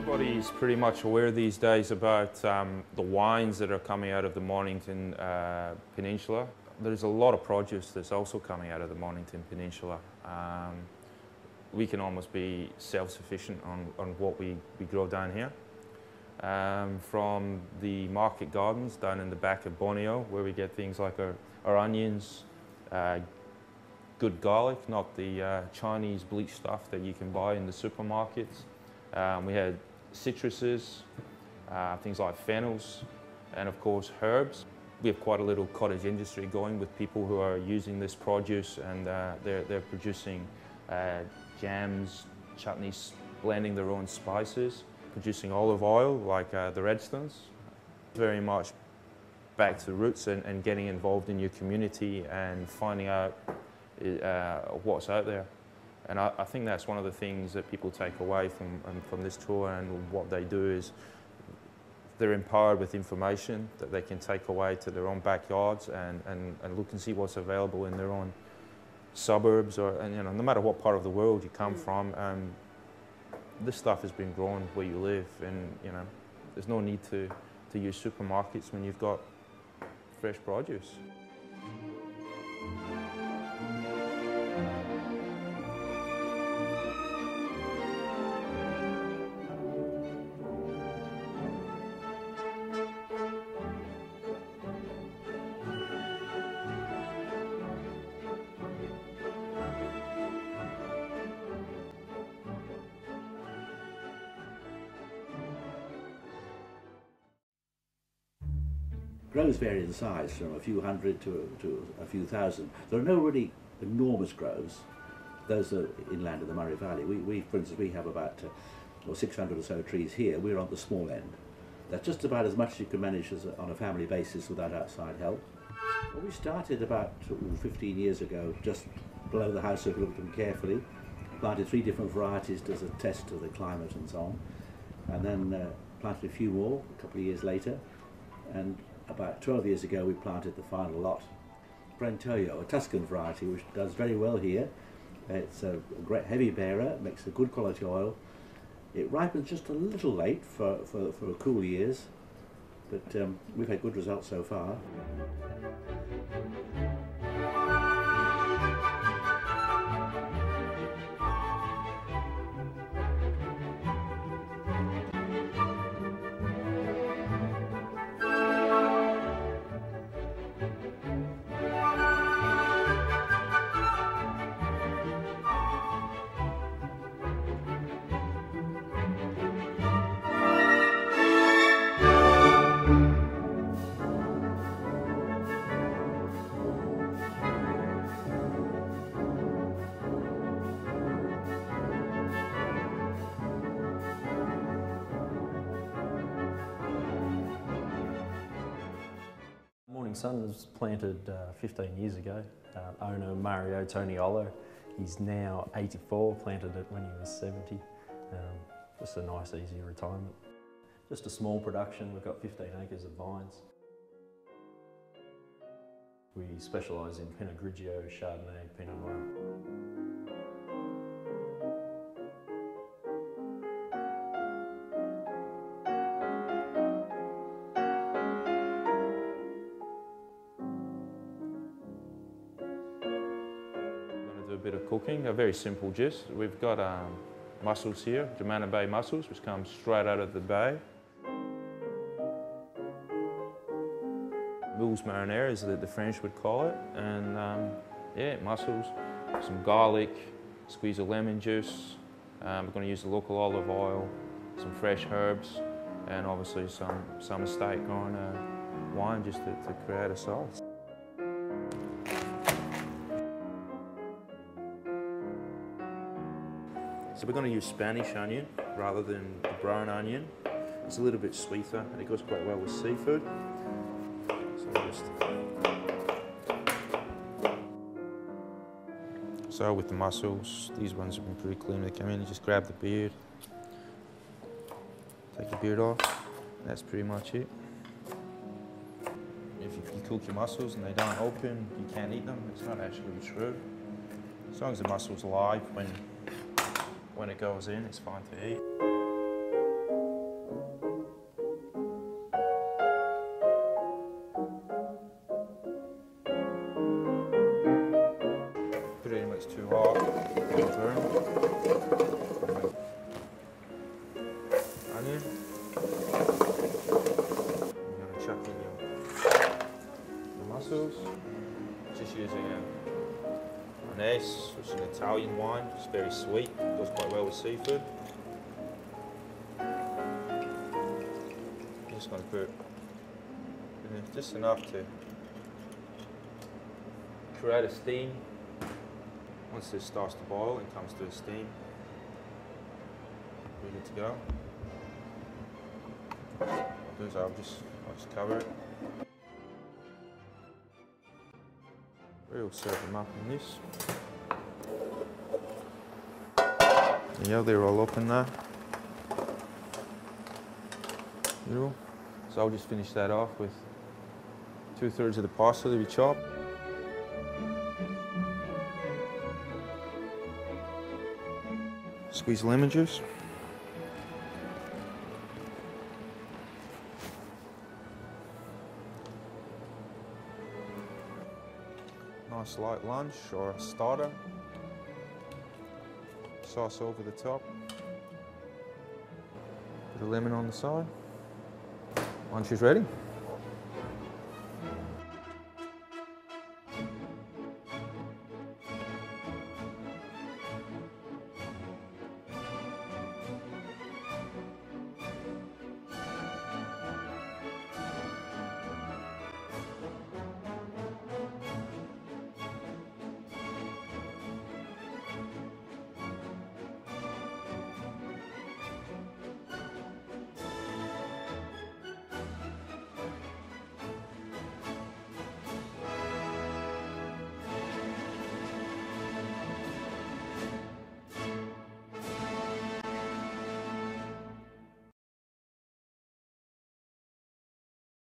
Everybody's pretty much aware these days about the wines that are coming out of the Mornington Peninsula. There's a lot of produce that's also coming out of the Mornington Peninsula. We can almost be self-sufficient on what we grow down here. From the market gardens down in the back of Borneo, where we get things like our onions, good garlic, not the Chinese bleach stuff that you can buy in the supermarkets. We had citruses, things like fennels, and of course herbs. We have quite a little cottage industry going with people who are using this produce, and they're producing jams, chutneys, blending their own spices, producing olive oil like the Redstones. Very much back to the roots and getting involved in your community and finding out what's out there. And I think that's one of the things that people take away from this tour, and what they do is they're empowered with information that they can take away to their own backyards and look and see what's available in their own suburbs, and you know, no matter what part of the world you come from, this stuff has been grown where you live, and you know, there's no need to use supermarkets when you've got fresh produce. Groves vary in size from a few hundred to a few thousand. There are no really enormous groves. Those are inland in the Murray Valley. For instance, we have about 600 or so trees here. We're on the small end. That's just about as much as you can manage on a family basis without outside help. Well, we started about 15 years ago, just below the house, so we looked at them carefully. Planted 3 different varieties as a test of the climate and so on. And then planted a few more a couple of years later. And about 12 years ago we planted the final lot. Brentoio, a Tuscan variety which does very well here. It's a great heavy bearer, makes a good quality oil. It ripens just a little late for cool years, but we've had good results so far. Son was planted 15 years ago. Owner Mario Toniolo, he's now 84, planted it when he was 70. Just a nice easy retirement. Just a small production, we've got 15 acres of vines. We specialise in Pinot Grigio, Chardonnay, Pinot Noir. A bit of cooking, a very simple dish. We've got mussels here, Germana Bay mussels, which come straight out of the bay. Moules marinière is that the French would call it, and yeah, mussels, some garlic, squeeze of lemon juice. We're going to use the local olive oil, some fresh herbs, and obviously some estate grown wine just to create a sauce. So we're going to use Spanish onion rather than the brown onion. It's a little bit sweeter and it goes quite well with seafood. So with the mussels, these ones have been pretty clean. They come in and just grab the beard, take the beard off. That's pretty much it. If you cook your mussels and they don't open, you can't eat them. It's not actually true. As long as the mussel's alive when it goes in, it's fine to eat. onion. You're going to chuck in your mussels. Just using an ace, which is an Italian wine. It's very sweet, goes quite well with seafood. Just going to put just enough to create a steam. Once this starts to boil and comes to a steam, we're good to go. What I'll do is I'll just cover it. We'll serve them up in this. Yeah, they're all up in there. Beautiful. So I'll just finish that off with 2/3 of the parsley we chopped. Squeeze lemon juice. Nice light lunch or a starter. Sauce over the top. Bit of lemon on the side. Lunch is ready.